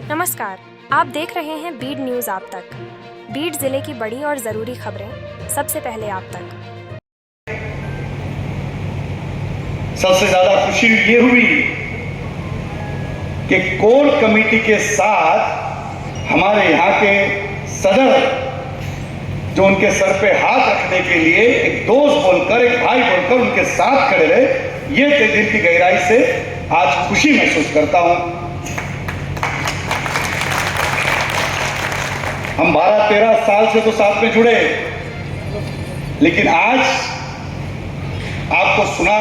नमस्कार, आप देख रहे हैं बीड न्यूज़ आप तक। बीड जिले की बड़ी और ज़रूरी खबरें सबसे पहले आप तक। सबसे ज्यादा खुशी ये हुई कि कोर कमेटी के साथ हमारे यहाँ के सदर जो उनके सर पे हाथ रखने के लिए एक दोस्त बोलकर, एक भाई बोलकर उनके साथ खड़े रहे। ये दिल की गहराई से आज खुशी महसूस करता हूं। हम 12-13 साल से तो साथ में जुड़े, लेकिन आज आपको सुना,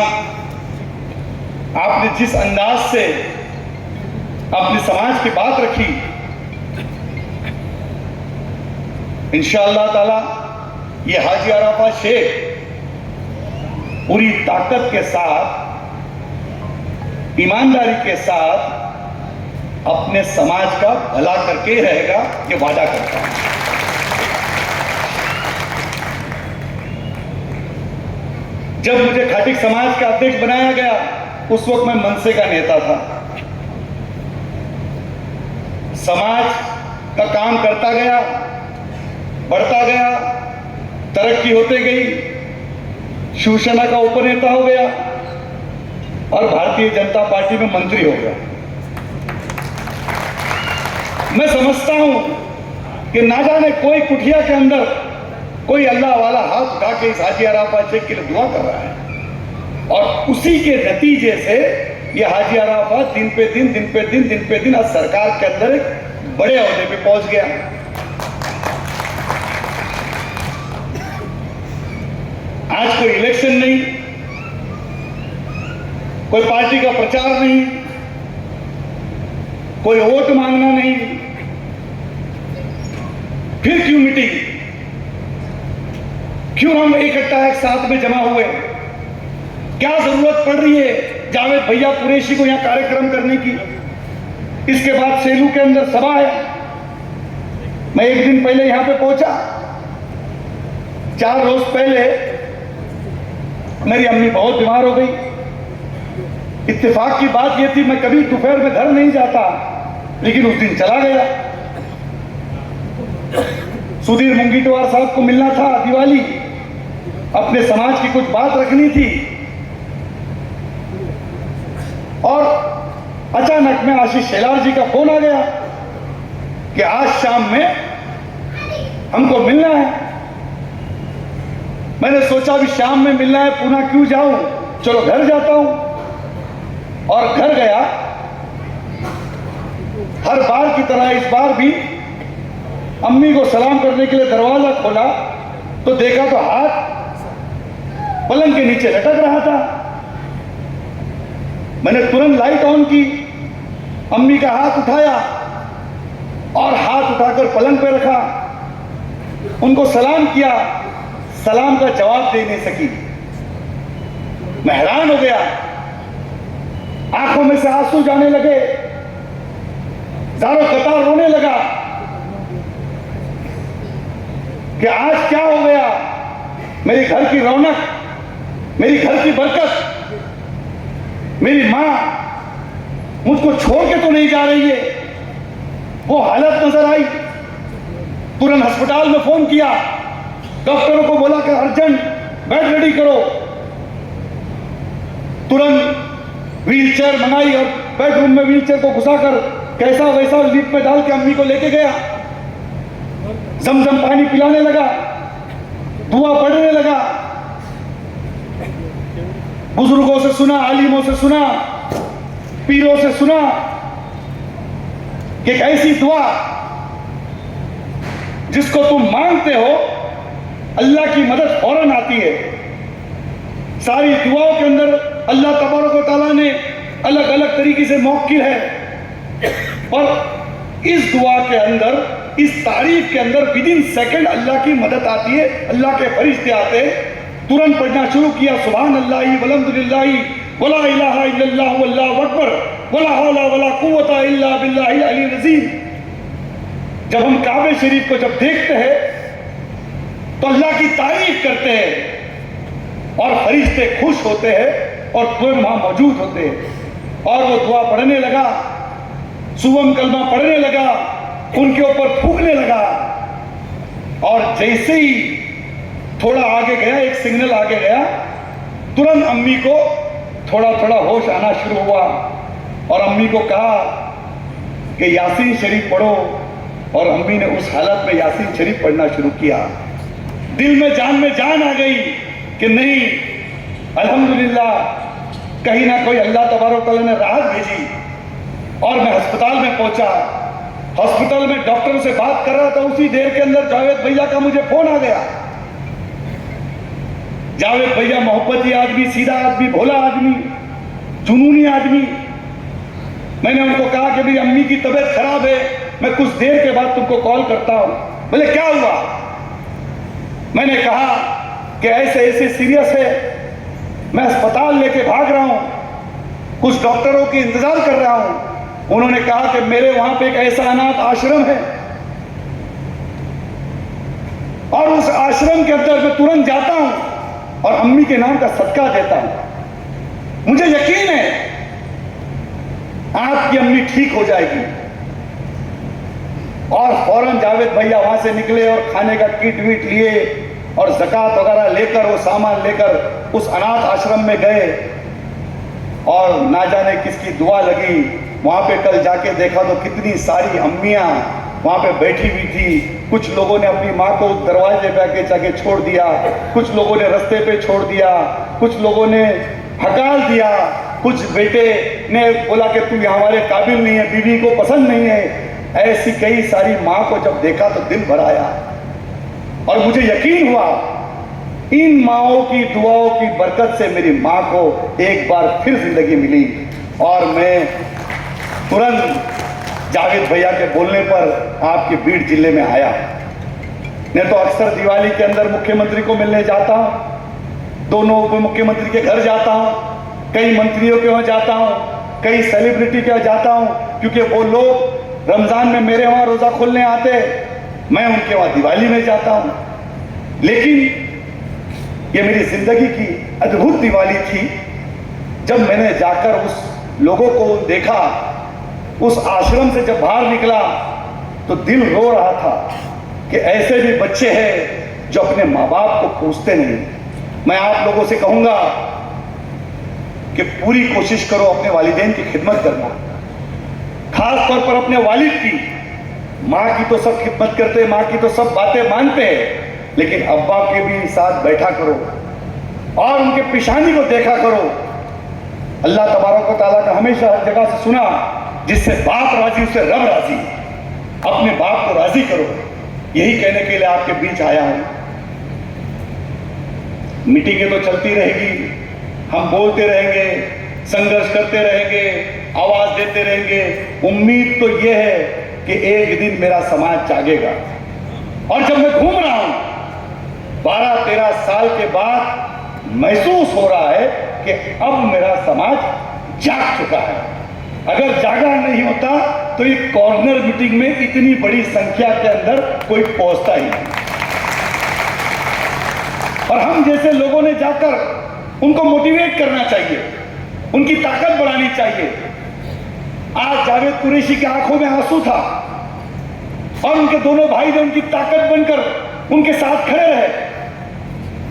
आपने जिस अंदाज से अपने समाज की बात रखी, इंशाअल्लाह ताला ये हाजी अराफात शेख पूरी ताकत के साथ, ईमानदारी के साथ अपने समाज का भला करके रहेगा, ये वादा करता हूं। जब मुझे खाटिक समाज का अध्यक्ष बनाया गया, उस वक्त मैं मनसे का नेता था। समाज का काम करता गया, बढ़ता गया, तरक्की होते गई, शिवसेना का उपनेता हो गया और भारतीय जनता पार्टी में मंत्री हो गया। मैं समझता हूं कि ना जाने कोई कुटिया के अंदर कोई अल्लाह वाला हाथ उठा के इस हाजी अराफात शेख के लिए दुआ कर रहा है, और उसी के नतीजे से ये हाजी अराफात दिन पे दिन आज सरकार के अंदर एक बड़े ओहदे पे पहुंच गया। आज कोई इलेक्शन नहीं, कोई पार्टी का प्रचार नहीं, कोई वोट मांगना नहीं, फिर क्यों मीटिंग, क्यों हम इकट्ठा एक साथ में जमा हुए, क्या जरूरत पड़ रही है जावेद भैया कुरैशी को यहां कार्यक्रम करने की? इसके बाद सेलू के अंदर सभा है। मैं एक दिन पहले यहां पे पहुंचा, 4 रोज पहले मेरी अम्मी बहुत बीमार हो गई। इत्तेफाक की बात यह थी, मैं कभी दोपहर में घर नहीं जाता, लेकिन उस दिन चला गया। सुधीर मुंगीटवार साहब को मिलना था, दिवाली, अपने समाज की कुछ बात रखनी थी, और अचानक में आशीष शेलार जी का फोन आ गया कि आज शाम में हमको मिलना है। मैंने सोचा अभी शाम में मिलना है, पुणे क्यों जाऊं, चलो घर जाता हूं। और घर गया। हर बार की तरह इस बार भी अम्मी को सलाम करने के लिए दरवाजा खोला तो देखा तो हाथ पलंग के नीचे लटक रहा था। मैंने तुरंत लाइट ऑन की, अम्मी का हाथ उठाया और हाथ उठाकर पलंग पे रखा, उनको सलाम किया। सलाम का जवाब दे नहीं सकी। मैं हैरान हो गया, आंखों में से आंसू जाने लगे, ज़ारो कतार रोने लगा कि आज क्या हो गया। मेरे घर की रौनक, मेरी घर की बरकत, मेरी मां मुझको छोड़ के तो नहीं जा रही है, वो हालत नजर आई। तुरंत अस्पताल में फोन किया, डॉक्टरों को बोला कि अर्जेंट बेड रेडी करो। तुरंत व्हीलचेयर मंगाई और बेडरूम में व्हीलचेयर को घुसाकर कैसा वैसा लिफ्ट में डाल के अम्मी को लेके गया। जमजम पानी पिलाने लगा, दुआ पढ़ने लगा। बुजुर्गों से सुना, आलिमों से सुना, पीरों से सुना कि एक ऐसी दुआ जिसको तुम मांगते हो, अल्लाह की मदद फौरन आती है। सारी दुआओं के अंदर अल्लाह तबारक व तआला ने अलग अलग तरीके से मौकिल है, और इस दुआ के अंदर, इस तारीफ के अंदर विद इन सेकंड अल्लाह की मदद आती है, अल्लाह के फरिश्ते आते हैं। तुरंत पढ़ना शुरू किया, सुभान अल्लाह वल्हम्दुलिल्लाह वला इलाहा इल्लल्लाह वल्लाहु अकबर वला हौला वला कुव्वता इल्ला बिल्लाहिल अलील अज़ीम। जब हम काबे शरीफ को जब देखते हैं तो अल्लाह की तारीफ करते हैं और फरिश्ते खुश होते हैं और तुरंत वहां मौजूद होते हैं। और वो दुआ पढ़ने लगा, सुबह कलमा पढ़ने लगा, उनके ऊपर फूंकने लगा। और जैसे ही थोड़ा आगे गया, एक सिग्नल आगे गया, तुरंत अम्मी को थोड़ा थोड़ा होश आना शुरू हुआ और अम्मी को कहा कि यासीन शरीफ पढ़ो। और अम्मी ने उस हालत में यासीन शरीफ पढ़ना शुरू किया। दिल में जान आ गई कि नहीं, अल्हम्दुलिल्लाह कहीं ना कोई अल्लाह तबारक तआला ने राहत भेजी। और मैं अस्पताल में पहुंचा। हॉस्पिटल में डॉक्टर से बात कर रहा था, उसी देर के अंदर जावेद भैया का मुझे फोन आ गया। जावेद भैया मोहब्बती आदमी, सीधा आदमी, भोला आदमी, जुनूनी आदमी। मैंने उनको कहा कि भाई अम्मी की तबीयत खराब है, मैं कुछ देर के बाद तुमको कॉल करता हूं। बोले क्या हुआ? मैंने कहा कि ऐसे ऐसे सीरियस है, मैं अस्पताल लेके भाग रहा हूं, कुछ डॉक्टरों की इंतजार कर रहा हूं। उन्होंने कहा कि मेरे वहां पे एक ऐसा अनाथ आश्रम है और उस आश्रम के अंदर मैं तुरंत जाता हूं और अम्मी के नाम का सदका देता हूं। मुझे यकीन है आपकी अम्मी ठीक हो जाएगी। और फौरन जावेद भैया वहां से निकले और खाने का किट विट लिए और ज़कात वगैरह लेकर, वो सामान लेकर उस अनाथ आश्रम में गए। और ना जाने किसकी दुआ लगी, वहां पे कल जाके देखा तो कितनी सारी अम्मियां वहां पे बैठी हुई थी। कुछ लोगों ने अपनी माँ को दरवाजे पे आके जाके छोड़ दिया, कुछ लोगों ने रास्ते पे छोड़ दिया, कुछ लोगों ने हकाल दिया, कुछ बेटे ने बोला कि तू हमारे काबिल नहीं है, बीवी को पसंद नहीं है। ऐसी कई सारी माँ को जब देखा तो दिल भर आया और मुझे यकीन हुआ इन माँओं की दुआओं की बरकत से मेरी माँ को एक बार फिर जिंदगी मिली। और मैं तुरंत जावेद भैया के बोलने पर आपके बीड़ जिले में आया। मैं तो अक्सर दिवाली के अंदर मुख्यमंत्री को मिलने जाता हूँ, दोनों उप मुख्यमंत्री के घर जाता हूँ, कई मंत्रियों के वहाँ जाता हूँ, कई सेलिब्रिटी के वहाँ जाता हूँ, क्योंकि वो लोग रमजान में मेरे वहाँ रोजा खोलने आते, मैं उनके वहाँ दिवाली में जाता हूँ। लेकिन ये मेरी जिंदगी की अद्भुत दिवाली थी जब मैंने जाकर उस लोगों को देखा। उस आश्रम से जब बाहर निकला तो दिल रो रहा था कि ऐसे भी बच्चे हैं जो अपने माँ बाप को पूछते नहीं। मैं आप लोगों से कहूंगा कि पूरी कोशिश करो अपने वालिदैन की खिदमत करना, खास तौर पर अपने वालिद की। माँ की तो सब खिदमत करते हैं, माँ की तो सब बातें मानते हैं, लेकिन अब्बा के भी साथ बैठा करो और उनके पेशानी को देखा करो। अल्लाह तबारक व तआला का हमेशा हर जगह से सुना, जिससे बाप राजी उससे रब राजी। अपने बाप को राजी करो, यही कहने के लिए आपके बीच आया हूं। मीटिंगें तो चलती रहेगी, हम बोलते रहेंगे, संघर्ष करते रहेंगे, आवाज देते रहेंगे। उम्मीद तो यह है कि एक दिन मेरा समाज जागेगा। और जब मैं घूम रहा हूं 12-13 साल के बाद महसूस हो रहा है कि अब मेरा समाज जाग चुका है। अगर जागा नहीं होता तो ये कॉर्नर मीटिंग में इतनी बड़ी संख्या के अंदर कोई पहुंचता ही नहीं। और हम जैसे लोगों ने जाकर उनको मोटिवेट करना चाहिए, उनकी ताकत बढ़ानी चाहिए। आज जावेद कुरैशी की आंखों में आंसू था और उनके दोनों भाई ने उनकी ताकत बनकर उनके साथ खड़े रहे।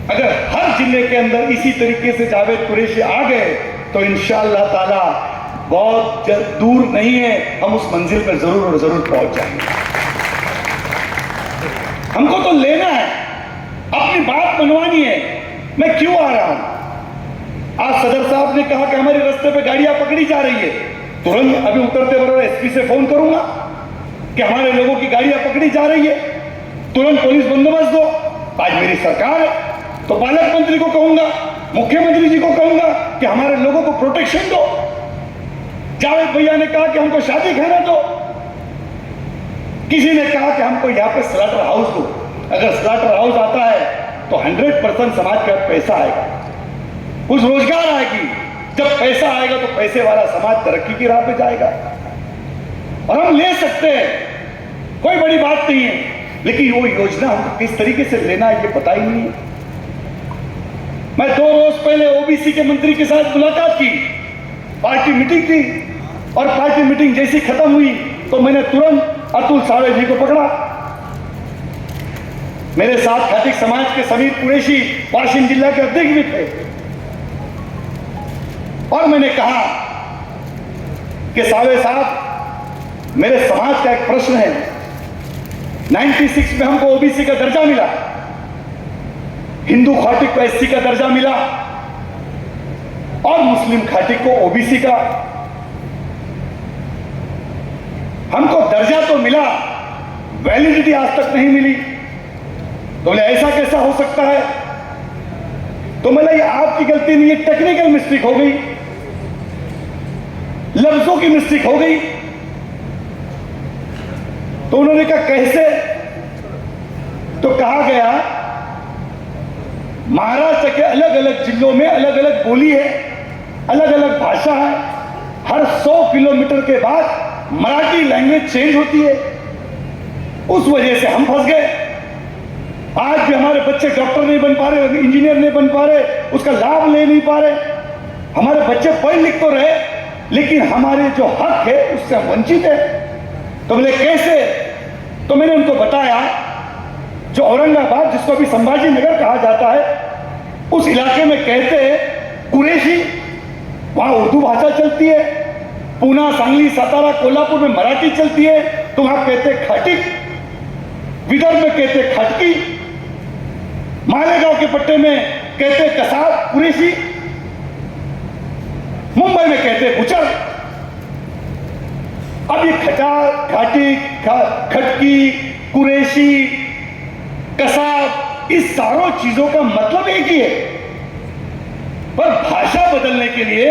अगर हर जिले के अंदर इसी तरीके से जावेद कुरैशी आ गए तो इंशाअल्लाह ताला बहुत दूर नहीं है, हम उस मंजिल पर जरूर और जरूर पहुंच जाएंगे। हमको तो लेना है, अपनी बात मनवानी है। मैं क्यों आ रहा हूं? आज सदर साहब ने कहा कि हमारे रास्ते पे गाड़ियां पकड़ी जा रही है। तुरंत अभी उतरते बरोबर एसपी से फोन करूंगा कि हमारे लोगों की गाड़ियां पकड़ी जा रही है, तुरंत पुलिस बंदोबस्त दो। आज मेरी सरकार है तो पालक मंत्री को कहूंगा, मुख्यमंत्री जी को कहूंगा कि हमारे लोगों को प्रोटेक्शन दो। जावेद भैया ने कहा कि हमको शादी खाना दो, किसी ने कहा कि हमको यहाँ पे स्लॉटर हाउस दो। अगर स्लॉटर हाउस आता है तो 100% समाज का पैसा आएगा, कुछ रोजगार आएगी। जब पैसा आएगा तो पैसे वाला समाज तरक्की की राह पे जाएगा। और हम ले सकते हैं, कोई बड़ी बात नहीं है, लेकिन वो योजना हमको किस तरीके से लेना है ये पता ही नहीं है। मैं 2 रोज पहले ओबीसी के मंत्री के साथ मुलाकात की, पार्टी मीटिंग थी, और पार्टी मीटिंग जैसी खत्म हुई तो मैंने तुरंत अतुल सावे जी को पकड़ा। मेरे साथ खाटिक समाज के समीर कुरैशी वाशिम जिला के अध्यक्ष भी थे, और मैंने कहा कि सावे साहब, मेरे समाज का एक प्रश्न है। 96 में हमको ओबीसी का दर्जा मिला, हिंदू खाटिक को एससी का दर्जा मिला और मुस्लिम खाटिक को ओबीसी का। हमको दर्जा तो मिला, वैलिडिटी आज तक नहीं मिली। तो बोले ऐसा कैसा हो सकता है? तो बोला ये आपकी गलती नहीं, ये टेक्निकल मिस्टेक हो गई, लफ्जों की मिस्टेक हो गई। तो उन्होंने कहा कैसे? तो कहा गया महाराष्ट्र के अलग अलग जिलों में अलग अलग बोली है, अलग अलग भाषा है। हर 100 किलोमीटर के बाद मराठी लैंग्वेज चेंज होती है। उस वजह से हम फंस गए। आज भी हमारे बच्चे डॉक्टर नहीं बन पा रहे, इंजीनियर नहीं बन पा रहे, उसका लाभ ले नहीं पा रहे। हमारे बच्चे पढ़ लिख तो रहे, लेकिन हमारे जो हक है उससे हम वंचित है। तो बोले कैसे? तो मैंने उनको बताया, जो औरंगाबाद, जिसको अभी संभाजी नगर कहा जाता है, उस इलाके में कहते हैं कुरैशी, वहां उर्दू भाषा चलती है। पूना, सांगली, सातारा, कोल्हापुर में मराठी चलती है, तो वहां कहते खाटिक। विदर्भ में कहते खटकी, मालेगांव के पट्टे में कहते कसाब कुरैशी, मुंबई में कहते गुजर। अब ये खटार, खाटिक, खटकी, कुरैशी, कसाब, इस सारों चीजों का मतलब एक ही है, पर भाषा बदलने के लिए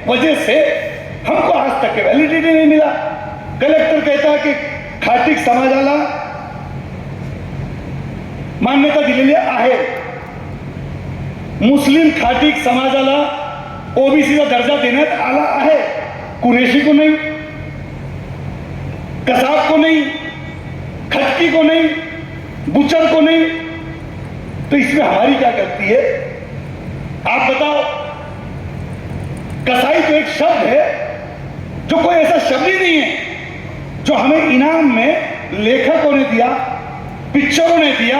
वजह से हमको आज तक वैलिडिटी नहीं मिला। कलेक्टर कहता है कि खाटिक समाजाला मान्यता दिलेली आहे, मुस्लिम खाटिक समाजाला ओबीसीचा दर्जा देण्यात आला आहे, कुरैशी को नहीं, कसाब को नहीं, खटकी को नहीं, बुचर को नहीं। तो इसमें हमारी क्या गलती है? आप बताओ। कसाई तो एक शब्द है, जो कोई ऐसा शब्द ही नहीं है जो हमें इनाम में लेखकों ने दिया, पिक्चरों ने दिया।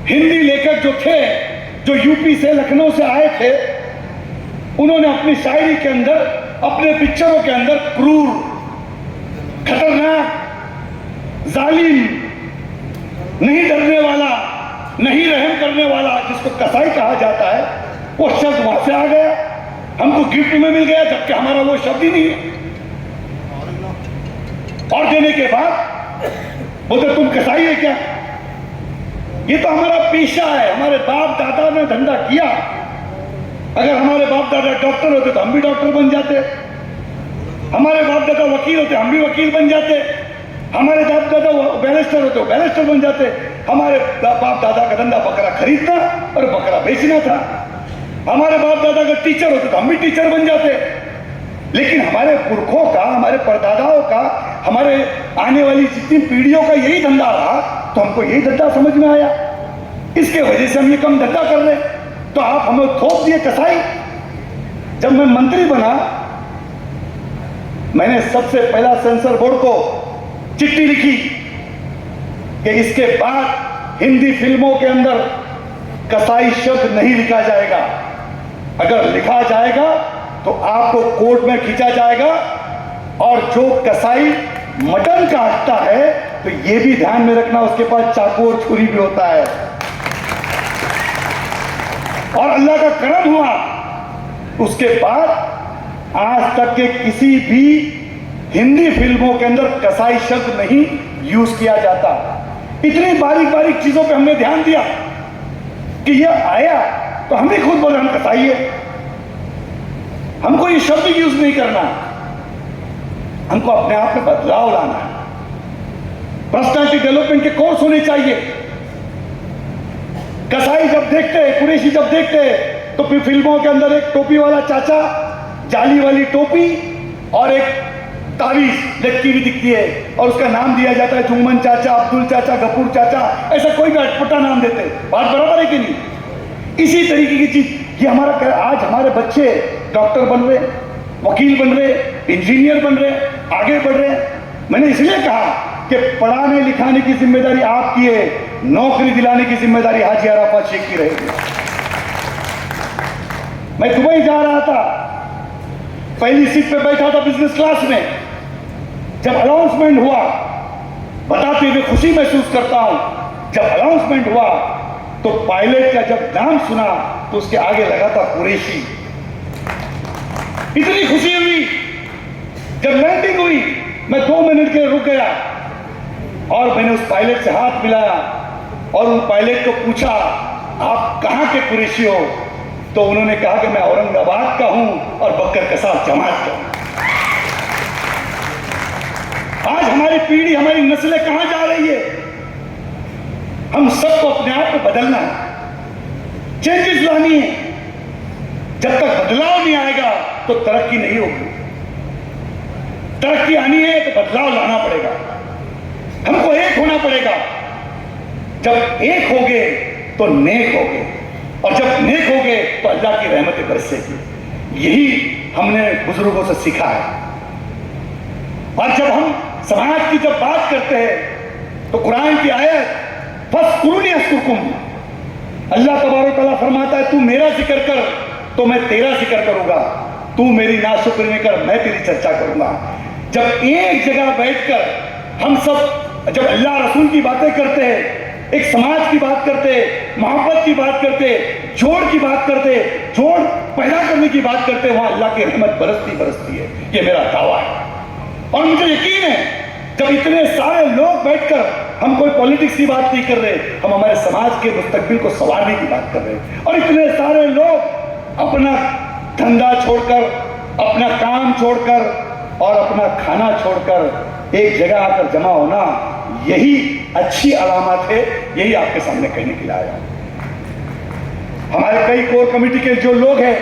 हिंदी लेखक जो थे, जो यूपी से, लखनऊ से आए थे, उन्होंने अपनी शायरी के अंदर, अपने पिक्चरों के अंदर क्रूर, खतरनाक, जालिम, नहीं डरने वाला, नहीं रहम करने वाला, जिसको कसाई कहा जाता है, वो शब्द वहां से आ गया, हमको गिफ्ट में मिल गया, जबकि हमारा वो शब्द ही नहीं है। और देने के बाद बोलते तुम कसाई है क्या? ये तो हमारा पेशा है, हमारे बाप दादा ने धंधा किया। अगर हमारे बाप दादा डॉक्टर होते तो हम भी डॉक्टर बन जाते, हमारे बाप दादा वकील होते हम भी वकील बन जाते, हमारे बाप दादा बैरिस्टर होते वो बैरिस्टर बन जाते। हमारे बाप दादा का धंधा बकरा खरीदना और बकरा बेचना था। हमारे बाप दादा का टीचर होते तो हम भी टीचर बन जाते। लेकिन हमारे पुरखों का, हमारे परदादाओं का, हमारे आने वाली जितनी पीढ़ियों का यही धंधा रहा, तो हमको यही धंधा समझ में आया। इसके वजह से हम ये कम धंधा कर रहे। तो आप हमें थोप दिए कसाई। जब मैं मंत्री बना, मैंने सबसे पहला सेंसर बोर्ड को चिट्ठी लिखी कि इसके बाद हिंदी फिल्मों के अंदर कसाई शब्द नहीं लिखा जाएगा। अगर लिखा जाएगा तो आपको कोर्ट में खींचा जाएगा। और जो कसाई मटन काटता है तो ये भी ध्यान में रखना, उसके पास चाकू और छुरी भी होता है। और अल्लाह का करम हुआ, उसके बाद आज तक के किसी भी हिंदी फिल्मों के अंदर कसाई शब्द नहीं यूज किया जाता। इतनी बारीक बारीक चीजों पे हमने ध्यान दिया कि ये आया तो हम भी खुद बोले हम कसाई है। हमको ये शब्द यूज नहीं करना, हमको अपने आप में बदलाव लाना है। पर्सनालिटी डेवलपमेंट के कोर्स होने चाहिए। कसाई जब देखते हैं, कुरैशी जब देखते हैं, तो फिर फिल्मों के अंदर एक टोपी वाला चाचा, जाली वाली टोपी और एक तावीज लटकी भी दिखती है, और उसका नाम दिया जाता है जुम्मन चाचा, अब्दुल चाचा, गफूर चाचा, ऐसा कोई भी अटपटा नाम देते हैं। बात बराबर है कि नहीं? इसी तरीके की चीज ये हमारा, आज हमारे बच्चे डॉक्टर बन रहे, वकील बन रहे, इंजीनियर बन रहे, आगे बढ़ रहे। मैंने इसलिए कहा कि पढ़ाने लिखाने की जिम्मेदारी आपकी है, नौकरी दिलाने की जिम्मेदारी हाजी अराफात शेख की रहेगी। मैं दुबई जा रहा था, पहली सीट पे बैठा था बिजनेस क्लास में। जब अनाउंसमेंट हुआ, बताते हुए खुशी महसूस करता हूं, जब अनाउंसमेंट हुआ तो पायलट का जब नाम सुना तो उसके आगे लगा था कुरैशी। इतनी खुशी हुई, जब लैंडिंग हुई मैं 2 मिनट के लिए रुक गया और मैंने उस पायलट से हाथ मिलाया और उन पायलट को पूछा, आप कहां के कुरैशी हो? तो उन्होंने कहा कि मैं औरंगाबाद का हूं और बकर कसाब जमात का हूं। आज हमारी पीढ़ी, हमारी नस्लें कहां जा रही है? हम सबको अपने आप को बदलना है, चेंजेस लानी है। जब तक बदलाव नहीं आएगा तो तरक्की नहीं होगी। तरक्की आनी है तो बदलाव लाना पड़ेगा, हमको एक होना पड़ेगा। जब एक होगे तो नेक होगे, और जब नेक होगे तो अल्लाह की रहमतें बरसेगी। यही हमने बुजुर्गों से सीखा है। और जब हम समाज की जब बात करते हैं तो कुरान की आयत फस्कुरूनी अस्कुरकुम, अल्लाह तबारक तआला फरमाता है, तू मेरा जिक्र कर तो मैं तेरा जिक्र करूंगा, तू मेरी नाशुक्री कर मैं तेरी चर्चा करूंगा। जब एक जगह बैठकर हम सब जब अल्लाह रसूल की बातें करते हैं, एक समाज की बात करते, मोहब्बत की बात करते, जोड़ की बात करते, जोड़ पैदा करने की बात करते, वहां अल्लाह की रहमत बरसती है। ये मेरा दावा है और मुझे यकीन है जब इतने सारे लोग बैठकर, हम कोई पॉलिटिक्स की बात नहीं कर रहे, हम हमारे समाज के मुस्तकबिल को संवारने की बात कर रहे हैं, और इतने सारे लोग अपना धंधा छोड़कर, अपना काम छोड़कर और अपना खाना छोड़कर एक जगह आकर जमा होना, यही अच्छी अलामत है। यही आपके सामने कहने के लिए आया। हमारे कई कोर कमेटी के जो लोग हैं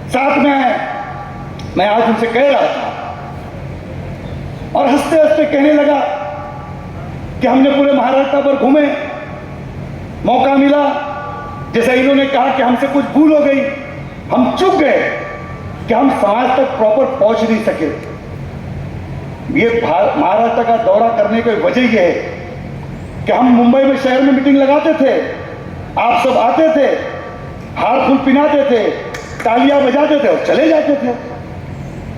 साथ में हैं, मैं आज उनसे कह रहा था और हंसते हंसते कहने लगा कि हमने पूरे महाराष्ट्र पर घूमे, मौका मिला, जैसा इन्होंने कहा कि हमसे कुछ भूल हो गई, हम चुप गए कि हम समाज तक प्रॉपर पहुंच नहीं सके। ये महाराष्ट्र का दौरा करने की वजह यह है कि हम मुंबई में शहर में मीटिंग लगाते थे, आप सब आते थे, हार फूल पिनाते थे, तालियां बजाते थे और चले जाते थे,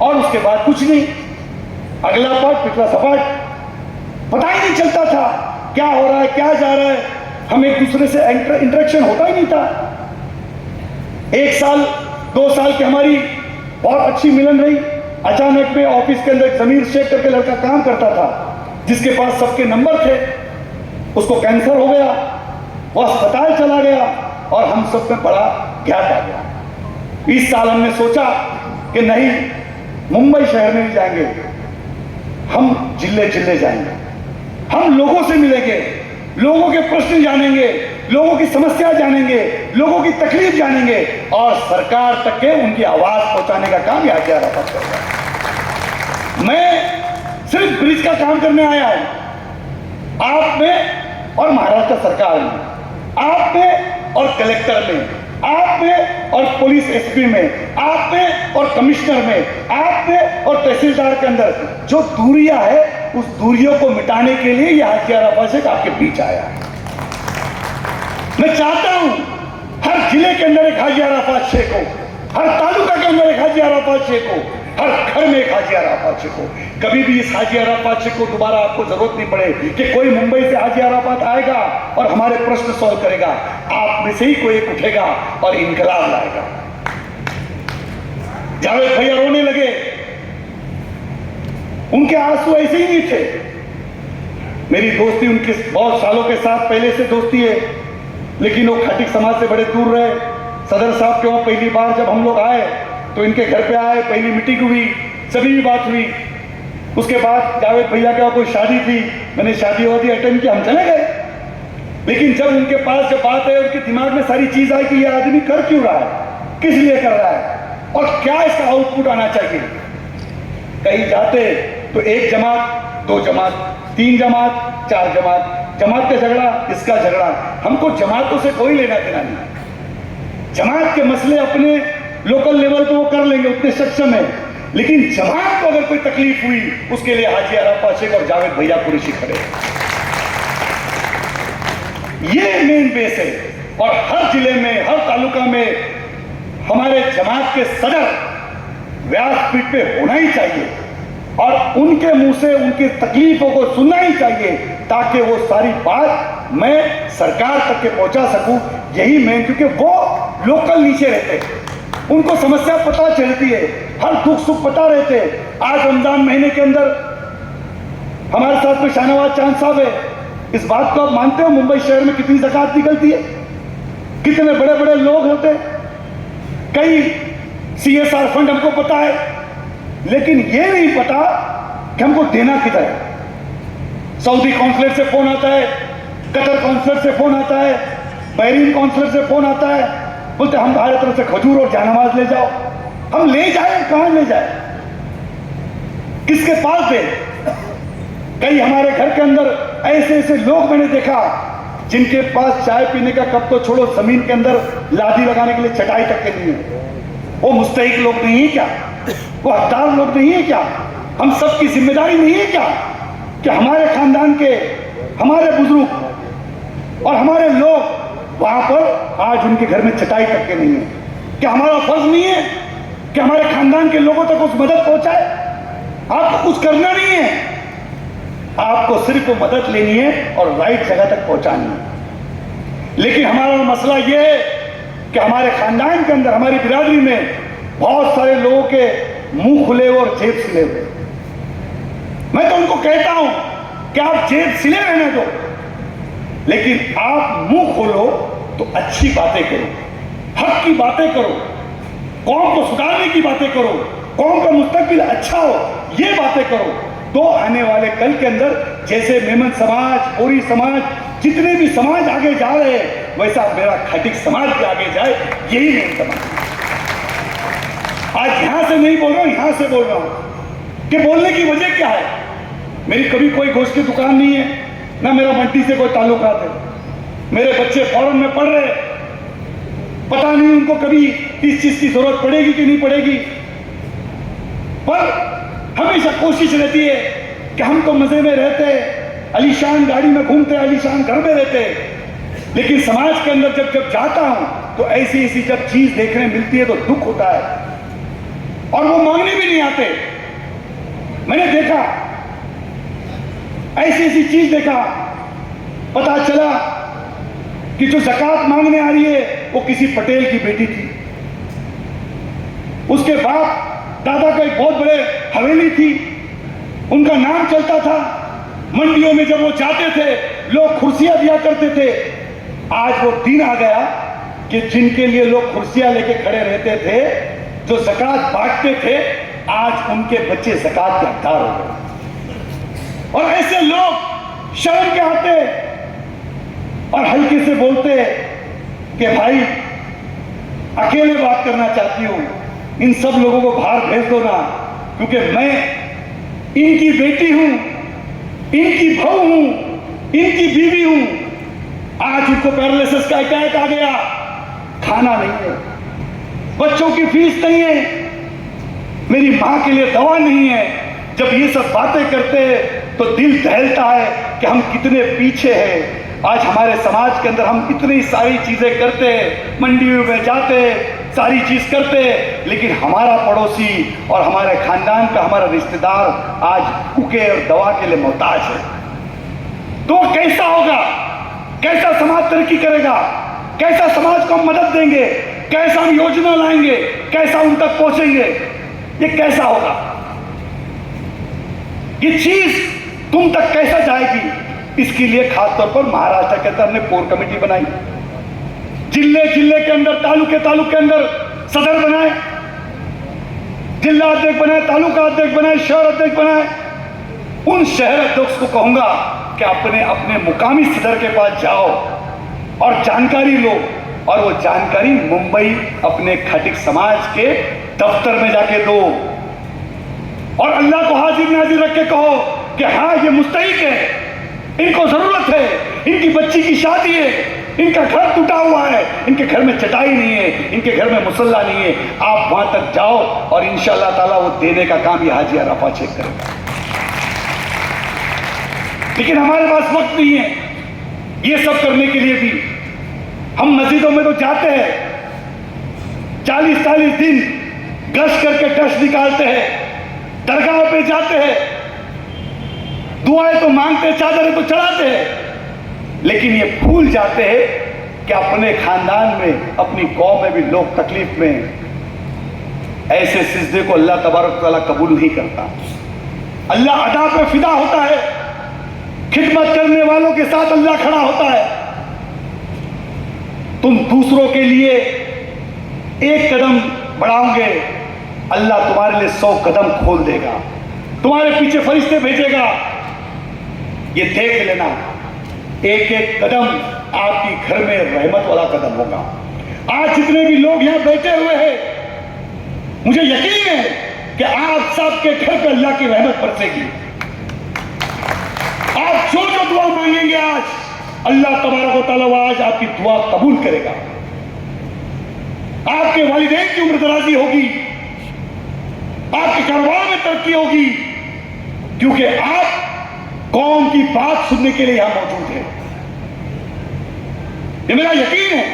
और उसके बाद कुछ नहीं, अगला पार्ट पिछला सपाट, पता ही नहीं चलता था क्या हो रहा है, क्या जा रहा है, हम एक दूसरे से इंटरेक्शन होता ही नहीं था। 1 साल 2 साल की हमारी बहुत अच्छी मिलन रही। अचानक में ऑफिस के अंदर जमीर शेख करके लड़का काम करता था, जिसके पास सबके नंबर थे, उसको कैंसर हो गया, वो अस्पताल चला गया और हम सब में बड़ा गैप आ गया। इस साल हमने सोचा कि नहीं, मुंबई शहर में नहीं जाएंगे, हम जिले जिले जाएंगे, हम लोगों से मिलेंगे, लोगों के प्रश्न जानेंगे, लोगों की समस्या जानेंगे, लोगों की तकलीफ जानेंगे और सरकार तक के उनकी आवाज पहुंचाने का काम यहाँ किया रहा था। मैं सिर्फ ब्रिज का काम करने आया हूं, आप में और महाराष्ट्र सरकार में, आप में और कलेक्टर में, आप में और पुलिस एसपी में, आप में और कमिश्नर में, आप में और तहसीलदार के अंदर जो दूरियां है, उस दूरियों को मिटाने के लिए यह हाजी अराफात शेख आपके बीच आया है। मैं चाहता हूं हर जिले के अंदर एक हाजी अराफात शेख हो, हर तालुका के अंदर एक हाजी अराफात शेख हो, हर घर में एक हाजी अराफात शेख हो। कभी भी इस हाजी अराफात शेख को दोबारा आपको जरूरत नहीं पड़े कि कोई मुंबई से हाजी अराफात आएगा और हमारे प्रश्न सॉल्व करेगा। आप में से ही कोई एक उठेगा और इनकलाब लाएगा। जावेद भैया रोने लगे, उनके आंसू ऐसे ही नहीं थे। मेरी दोस्ती उनके बहुत सालों के साथ पहले से दोस्ती है, लेकिन वो खटीक समाज से बड़े दूर रहे। सदर साहब के वहां पहली बार जब हम लोग आए तो इनके घर पे आए, पहली मीटिंग हुई, सभी भी बात हुई। उसके बाद जावेद भैया के वहां कोई शादी थी, मैंने शादी वादी अटेंड किया, हम चले गए। लेकिन जब उनके पास जब बात है, उनके दिमाग में सारी चीज आई कि ये आदमी कर क्यों रहा है, किस लिए कर रहा है और क्या इसका आउटपुट आना चाहिए। कहीं जाते तो 1 जमात, 2 जमात, 3 जमात, 4 जमात, जमात का झगड़ा, इसका झगड़ा। हमको जमातों से कोई लेना देना नहीं। जमात के मसले अपने लोकल लेवल पे वो कर लेंगे, उतने सक्षम है, लेकिन जमात को अगर कोई तकलीफ हुई उसके लिए हाजी अराफा शेख और जावेद भैया कुरैशी खड़े। ये मेन बेस है। और हर जिले में, हर तालुका में हमारे जमात के सदर व्यासपीठ पे होना ही चाहिए और उनके मुंह से उनकी तकलीफों को सुनना ही चाहिए, ताकि वो सारी बात मैं सरकार तक के पहुंचा सकूं। यही मेन, क्योंकि वो लोकल नीचे रहते हैं, उनको समस्या पता चलती है, हर दुख सुख पता रहते हैं। आज रमजान महीने के अंदर हमारे साथ में शाहनवाज चांद साहब है। इस बात को आप मानते हो मुंबई शहर में कितनी ज़कात निकलती है, कितने बड़े बड़े लोग होते हैं, कई CSR फंड हमको पता है, लेकिन ये नहीं पता कि हमको देना किधर है। सऊदी कॉन्सुलेट से फोन आता है, कतर कॉन्सुलेट से फोन आता है, बहरीन कॉन्सुलेट से फोन आता है, बोलते हम हमारे तरफ से खजूर और जानमाज ले जाओ। हम ले जाए, कहां ले जाए, किसके पास दे? कई हमारे घर के अंदर ऐसे ऐसे लोग मैंने देखा जिनके पास चाय पीने का कप तो छोड़ो, जमीन के अंदर लादी लगाने के लिए चटाई तक के नहीं है। वो मुस्तहिक लोग नहीं है क्या? वो हकदार लोग नहीं है क्या? हम सबकी जिम्मेदारी नहीं है क्या कि हमारे खानदान के, हमारे बुजुर्ग और हमारे लोग वहां पर आज उनके घर में चटाई तक के नहीं है? क्या हमारा फर्ज नहीं है कि हमारे खानदान के लोगों तक उस मदद पहुंचाए? आपको कुछ करना नहीं है, आपको सिर्फ मदद लेनी है और राइट जगह तक पहुंचानी है। लेकिन हमारा मसला यह है कि हमारे खानदान के अंदर, हमारी बिरादरी में बहुत सारे लोगों के मुंह खुले हुए और जेब सिले हुए। मैं तो उनको कहता हूं कि आप जेब सिले रहने दो, लेकिन आप मुंह खोलो तो अच्छी बातें करो, हक की बातें करो, कौम को सुधारने की बातें करो, कौम का मुस्तकबिल अच्छा हो, ये बातें करो। तो आने वाले कल के अंदर जैसे मेमन समाज, बोरी समाज, जितने भी समाज आगे जा रहे हैं, वैसा मेरा खटिक समाज भी आगे जाए, यही मेन समाज। आज यहां से नहीं बोल रहा हूं, यहां से बोल रहा हूं कि बोलने की वजह क्या है। मेरी कभी कोई गोश्त की दुकान नहीं है, ना मेरा मंडी से कोई ताल्लुकात है। मेरे बच्चे फॉरेन में पढ़ रहे, पता नहीं उनको कभी इस चीज की जरूरत पड़ेगी कि नहीं पड़ेगी, पर हमेशा कोशिश रहती है कि हम तो मजे में रहते, अलीशान गाड़ी में घूमते, अलीशान घर में रहते, लेकिन समाज के अंदर जब जब जाता हूं तो ऐसी ऐसी जब चीज देखने मिलती है तो दुख होता है और वो मांगने भी नहीं आते। मैंने देखा, ऐसी ऐसी चीज देखा, पता चला कि जो ज़कात मांगने आ रही है वो किसी पटेल की बेटी थी, उसके बाप दादा का एक बहुत बड़े हवेली थी, उनका नाम चलता था। मंडियों में जब वो जाते थे लोग कुर्सियां दिया करते थे। आज वो दिन आ गया कि जिनके लिए लोग कुर्सियां लेके खड़े रहते थे, जो ज़कात बांटते थे, आज उनके बच्चे ज़कात के हकदार हो गए। और ऐसे लोग शर्म के आते और हल्के से बोलते कि भाई अकेले बात करना चाहती हूं, इन सब लोगों को बाहर भेज दो ना, क्योंकि मैं इनकी बेटी हूं, इनकी बहू हूं, इनकी बीवी हूं। आज इनको पैरालिसिस का अटैक आ गया, खाना नहीं है, बच्चों की फीस नहीं है, मेरी मां के लिए दवा नहीं है। जब ये सब बातें करते हैं तो दिल दहलता है कि हम कितने पीछे हैं। आज हमारे समाज के अंदर हम इतनी सारी चीजें करते हैं, मंडियों में जाते हैं, सारी चीज करते हैं, लेकिन हमारा पड़ोसी और हमारे खानदान का, हमारा रिश्तेदार आज भूखे और दवा के लिए मोहताज है। तो कैसा होगा? कैसा समाज तरक्की करेगा? कैसा समाज को हम मदद देंगे? कैसा हम योजना लाएंगे? कैसा उन तक पहुंचेंगे? ये कैसा होगा? ये चीज तुम तक कैसा जाएगी? इसके लिए खासतौर पर महाराष्ट्र के अंदर हमने कोर कमेटी बनाई, जिले जिले के अंदर, तालुके तालुके के अंदर सदर बनाए, जिला अध्यक्ष बनाए, तालुका अध्यक्ष बनाए, शहर अध्यक्ष बनाए। उन शहर अध्यक्ष को कहूंगा कि अपने अपने मुकामी सदर के पास जाओ और जानकारी लो, और वो जानकारी मुंबई अपने खटिक समाज के दफ्तर में जाके दो और अल्लाह को हाजिर नाजिर रख के कहो कि हाँ ये मुस्तहिक है, इनको जरूरत है, इनकी बच्ची की शादी है, इनका घर टूटा हुआ है, इनके घर में चटाई नहीं है, इनके घर में मुसल्ला नहीं है। आप वहां तक जाओ और इंशाअल्लाह ताला वो देने का काम ये हाजी अराफात शेख करेगा। लेकिन हमारे पास वक्त नहीं है ये सब करने के लिए भी। हम मस्जिदों में तो जाते हैं, 40-40 दिन गश्त करके डस्ट निकालते हैं, दरगाह पे जाते हैं, दुआएं तो मांगते हैं, चादरें तो चढ़ाते हैं, लेकिन ये भूल जाते हैं कि अपने खानदान में, अपनी कौम में भी लोग तकलीफ में हैं। ऐसे सिजदे को अल्लाह तबारक तआला कबूल नहीं करता। अल्लाह अदा पे फिदा होता है, खिदमत करने वालों के साथ अल्लाह खड़ा होता है। तुम दूसरों के लिए एक कदम बढ़ाओगे, अल्लाह तुम्हारे लिए 100 कदम खोल देगा, तुम्हारे पीछे फरिश्ते भेजेगा। ये देख लेना, एक एक कदम आपकी घर में रहमत वाला कदम होगा। आज जितने भी लोग यहां बैठे हुए हैं, मुझे यकीन है कि आप सबके घर पे अल्लाह की रहमत बरसेगी। आप जो जो दुआ मांगेंगे आज, अल्लाह तबारक व तआला आज आपकी दुआ कबूल करेगा। आपके वालिदैन की उम्र दराजी होगी, आपके कारोबार में तरक्की होगी, क्योंकि आप कौम की बात सुनने के लिए यहां मौजूद है। ये मेरा यकीन है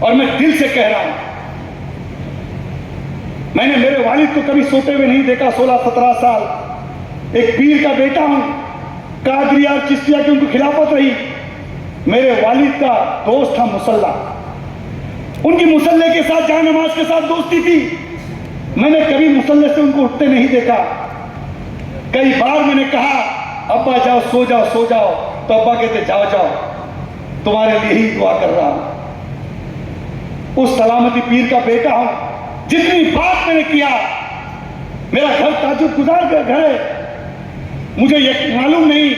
और मैं दिल से कह रहा हूं। मैंने मेरे वालिद को कभी सोते हुए नहीं देखा। 16-17 साल एक पीर का बेटा हूं, कादरिया चिश्तिया की उनको खिलाफत रही। मेरे वालिद का दोस्त था मुसल्ला, उनकी मुसल्ले के साथ जान नमाज के साथ दोस्ती थी। मैंने कभी मुसल्ले से उनको उठते नहीं देखा। कई बार मैंने कहा अब्बा जाओ सो जाओ सो जाओ, तो अब्बा कहते जाओ जाओ, तुम्हारे लिए ही दुआ कर रहा हूं। उस सलामती पीर का बेटा हूं। जितनी बात मैंने किया, मेरा घर ताजुब गुजार का घर है। मुझे यह मालूम नहीं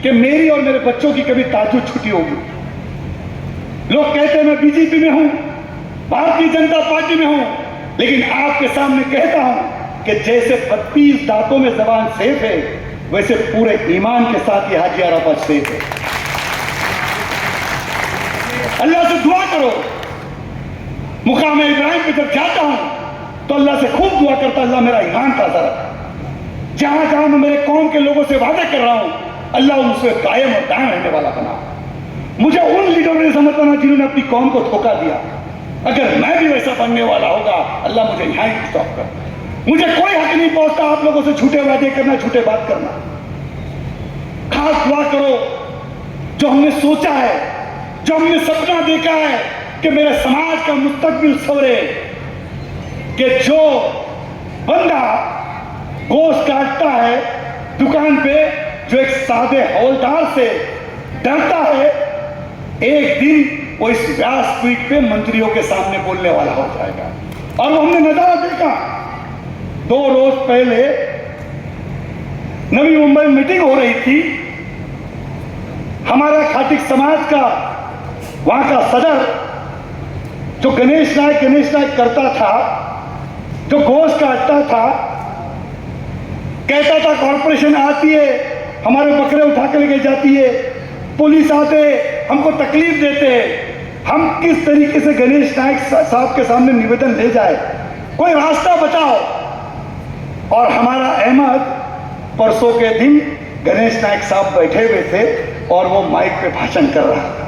कि मेरी और मेरे बच्चों की कभी ताजुब छुट्टी होगी। लोग कहते हैं मैं बीजेपी में हूं, भारतीय जनता पार्टी में हूं, लेकिन आपके सामने कहता हूं कि जैसे 32 दांतों में जबान सेफ है, वैसे पूरे ईमान के साथ ये हाजी अराफात सेफ है। अल्लाह से दुआ करो। मुकाम इब्राहिम पे जब जाता हूं तो अल्लाह से खूब दुआ करता, अल्लाह मेरा ईमान ताजा रखा। जहां जहां मैं मेरे कौम के लोगों से वादा कर रहा हूं, अल्लाह उनसे कायम और दायम रहने वाला बना। मुझे उन लीडरों ने समझ बना जिन्होंने अपनी कौम को धोखा दिया। अगर मैं भी वैसा बनने वाला होगा, अल्लाह मुझे यहां ही स्टॉप कर। मुझे कोई हक नहीं पहुंचता आप लोगों से झूठे वादे करना, झूठे बात करना। खास दुआ करो, जो हमने सोचा है, जो हमने सपना देखा है कि मेरे समाज का मुस्तकबिल सवरे, कि जो बंदा गोश्त काटता है दुकान पे, जो एक सादे हवलदार से डरता है, एक दिन वो इस व्यासपीठ पे मंत्रियों के सामने बोलने वाला हो जाएगा। और वो हमने नजारा देखा। 2 रोज पहले नवी मुंबई में मीटिंग हो रही थी। हमारा खाटिक समाज का वहां का सदर जो गणेश नायक करता था, जो गोश्त काटता था, कहता था कॉर्पोरेशन आती है, हमारे बकरे उठा के लेके जाती है, पुलिस आते हमको तकलीफ देते, हम किस तरीके से गणेश नायक साहब के सामने निवेदन ले जाए, कोई रास्ता बताओ। और हमारा अहमद परसों के दिन गणेश नायक साहब बैठे हुए थे और वो माइक पे भाषण कर रहा था।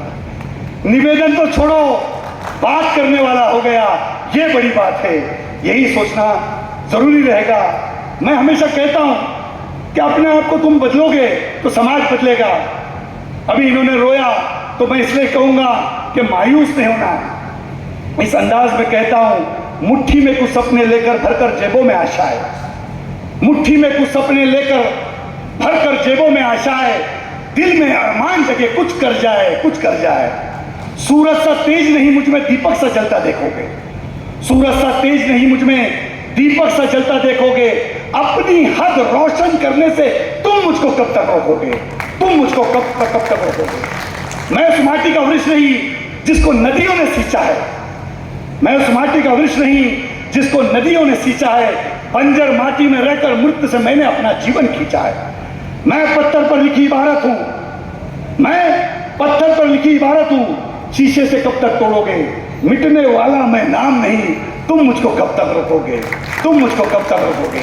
निवेदन तो छोड़ो, बात करने वाला हो गया, ये बड़ी बात है। यही सोचना जरूरी रहेगा। मैं हमेशा कहता हूं कि अपने आप को तुम बदलोगे तो समाज बदलेगा। अभी इन्होंने रोया तो मैं इसलिए कहूंगा कि मायूस नहीं होना। इस अंदाज में कहता हूं, मुट्ठी में कुछ सपने लेकर भरकर जेबों में आशाएं, मुट्ठी में कुछ सपने लेकर भरकर जेबों में आशाएं, दिल में अरमान जगे कुछ कर जाए, कुछ कर जाए। सूरज सा तेज नहीं मुझ में दीपक सा जलता देखोगे, सूरज सा तेज नहीं मुझ में दीपक सा जलता देखोगे। अपनी हद रोशन करने से तुम मुझको कब तक रोकोगे, तुम मुझको कब तक रोकोगे। मैं उस माटी का वृक्ष नहीं जिसको नदियों ने सींचा है, मैं उस माटी का वृक्ष नहीं जिसको नदियों ने सींचा है। बंजर माटी में रहकर मृत्यु से मैंने अपना जीवन खींचा है। मैं पत्थर पर लिखी इबारत हूं, मैं पत्थर पर लिखी इबारत हूं, शीशे से कब तक तोड़ोगे, मिटने वाला मैं नाम नहीं, तुम मुझको कब तक रोकोगे, तुम मुझको कब तक रोकोगे।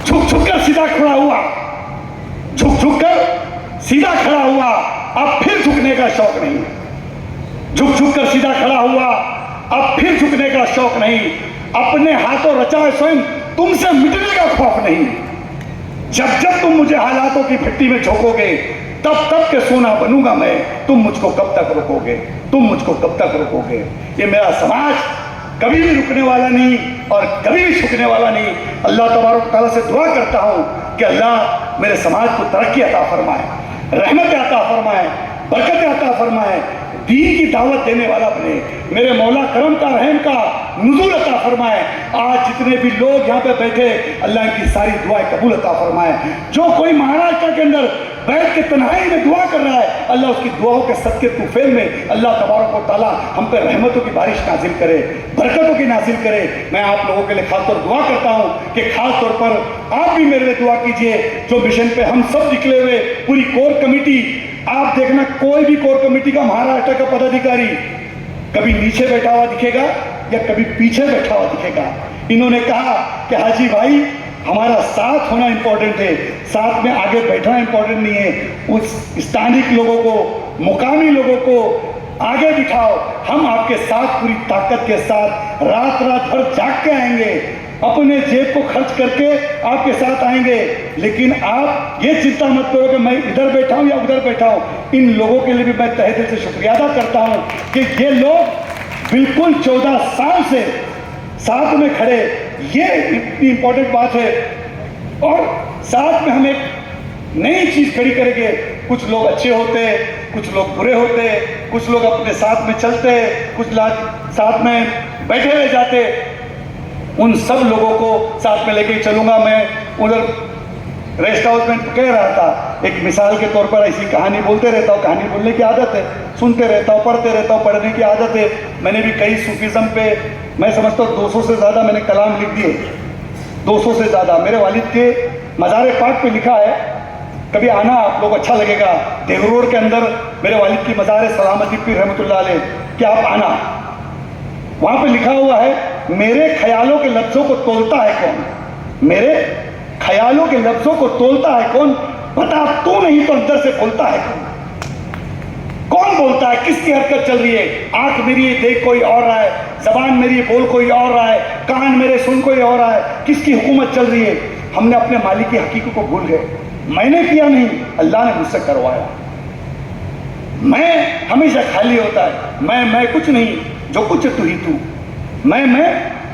झुक झुक कर सीधा खड़ा हुआ, झुक झुक कर सीधा खड़ा हुआ, अब फिर झुकने का शौक नहीं। झुक झुक कर सीधा खड़ा हुआ, अब फिर झुकने का शौक नहीं। अपने हाथों रचा है स्वयं, तुमसे मिटने का खौफ नहीं। जब जब तुम मुझे हालातों की भट्टी में झोंकोगे, तब तब के सोना बनूंगा मैं, तुम मुझको कब तक रोकोगे, तुम मुझको कब तक रोकोगे। ये मेरा समाज कभी भी रुकने वाला नहीं और कभी भी झुकने वाला नहीं। अल्लाह तबारक तआला से दुआ करता हूं कि अल्लाह मेरे समाज को तरक्की अता फरमाए, रहमत अता फरमाए, बरकत अता फरमाए, दीन की दावत देने वाला बने। मेरे मौला करम का रहम का नुज़ूल अता फरमाए। आज जितने भी लोग यहाँ पे बैठे, अल्लाह की सारी दुआएं कबूल अता फरमाए। जो कोई महाराष्ट्र के अंदर बैठ के तन्हाई में दुआ कर रहा है, अल्लाह उसकी दुआओं के सदके तूफेल में अल्लाह तबारक व तआला हम पे रहमतों की बारिश नाजिल करे, बरकतों की नाजिल करे। मैं आप लोगों के लिए खासतौर दुआ करता हूँ कि खास तौर पर आप भी मेरे लिए दुआ कीजिए। जो मिशन पे हम सब निकले हुए, पूरी कोर कमेटी, आप देखना कोई भी कोर कमेटी का महाराष्ट्र का पदाधिकारी कभी नीचे बैठा हुआ दिखेगा या कभी पीछे बैठा हुआ दिखेगा। इन्होंने कहा कि हाजी भाई हमारा साथ होना इंपॉर्टेंट है, साथ में आगे बैठना इंपॉर्टेंट नहीं है। उस स्थानिक लोगों को, मुकामी लोगों को आगे बिठाओ, हम आपके साथ पूरी ताकत के साथ रात रात भर जाग के आएंगे, अपने जेब को खर्च करके आपके साथ आएंगे। लेकिन आप ये चिंता मत करो कि मैं इधर बैठा हूँ या उधर बैठा हूँ। इन लोगों के लिए भी मैं तहे दिल से शुक्रिया अदा करता हूँ कि ये लोग बिल्कुल 14 साल से साथ में खड़े, ये इतनी इंपॉर्टेंट बात है। और साथ में हम एक नई चीज खड़ी करेंगे। कुछ लोग अच्छे होते, कुछ लोग बुरे होते, कुछ लोग अपने साथ में चलते, कुछ लोग साथ में बैठे रह जाते। उन सब लोगों को साथ में लेके चलूंगा। मैं उधर रेस्ट हाउस में कह रहा था, एक मिसाल के तौर पर ऐसी कहानी बोलते रहता हूँ, कहानी बोलने की आदत है, सुनते रहता हूँ, पढ़ते रहता हूँ, पढ़ने की आदत है। मैंने भी कई सूफीज़म पे, मैं समझता हूँ 200 से ज़्यादा मैंने कलाम लिख दिए, 200 से ज़्यादा। मेरे वालिद के मज़ार पाक पे लिखा है, कभी आना आप लोग, अच्छा लगेगा। देवरोड के अंदर मेरे वालिद की मज़ार सलामती पीर रहमतुल्लाह अलैह, कि आप आना। वहाँ पे लिखा हुआ है, मेरे ख्यालों के लफ्ज़ों को तोलता है कौन, मेरे ख्यालों के लफ्ज़ों को तोलता है कौन, बता तू नहीं तो अंदर से बोलता है कौन। कौन बोलता है, किसकी हरकत चल रही है। आंख मेरी देख कोई और रहा है, जबान मेरी बोल कोई और रहा है, कान मेरे सुन कोई और रहा है। किसकी हुकूमत चल रही है। हमने अपने मालिक की हकीकत को भूल गए। मैंने किया नहीं, अल्लाह ने मुझसे करवाया। मैं हमेशा खाली होता है, मैं कुछ नहीं, जो कुछ तू ही तू। मैं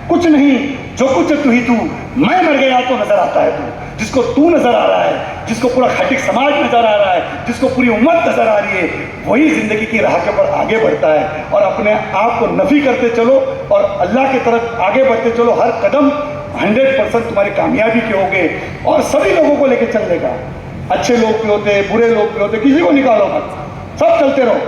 कुछ नहीं, जो कुछ तू ही तू। मैं मर गया तो नजर आता है तू, जिसको तू नजर आ रहा है, जिसको पूरा खटिक समाज नजर आ रहा है, जिसको पूरी उम्मत नजर आ रही है, वही जिंदगी की राह के ऊपर आगे बढ़ता है। और अपने आप को नफी करते चलो और अल्लाह की तरफ आगे बढ़ते चलो। हर कदम 100% तुम्हारी कामयाबी के होगे। और सभी लोगों को लेके चल देगा। अच्छे लोग भी होते, बुरे लोग भी होते, किसी को निकालो मत, सब चलते रहो।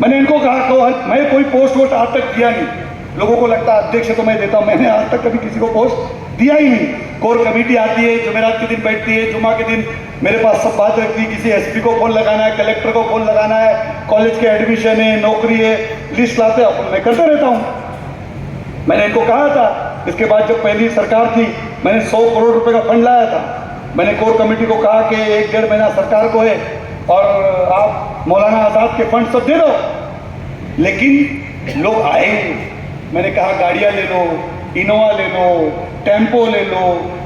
मैंने इनको कहा, मैं कोई पोस्ट वोस्ट आज तक दिया नहीं। लोगों को लगता है अध्यक्ष तो मैं देता हूँ, मैंने आज तक कभी किसी को पोस्ट दिया ही नहीं। कोर कमेटी आती है, जुमेरात के दिन बैठती है, जुमा के दिन मेरे पास सब बात रखती है। किसी एसपी को फोन लगाना है, कलेक्टर को फोन लगाना है, कॉलेज के एडमिशन है, नौकरी है, लिस्ट लाते हैं, मैं करते रहता हूँ। मैंने इनको कहा था, इसके बाद जब पहली सरकार थी, मैंने 100 करोड़ रुपए का फंड लाया था। मैंने कोर कमेटी को कहा कि 1-1.5 महीना सरकार को है और आप मौलाना आज़ाद के फंड सब दे दो। लेकिन लोग आए, मैंने कहा गाड़ियाँ ले लो, इनोवा ले लो, टेम्पो ले लो,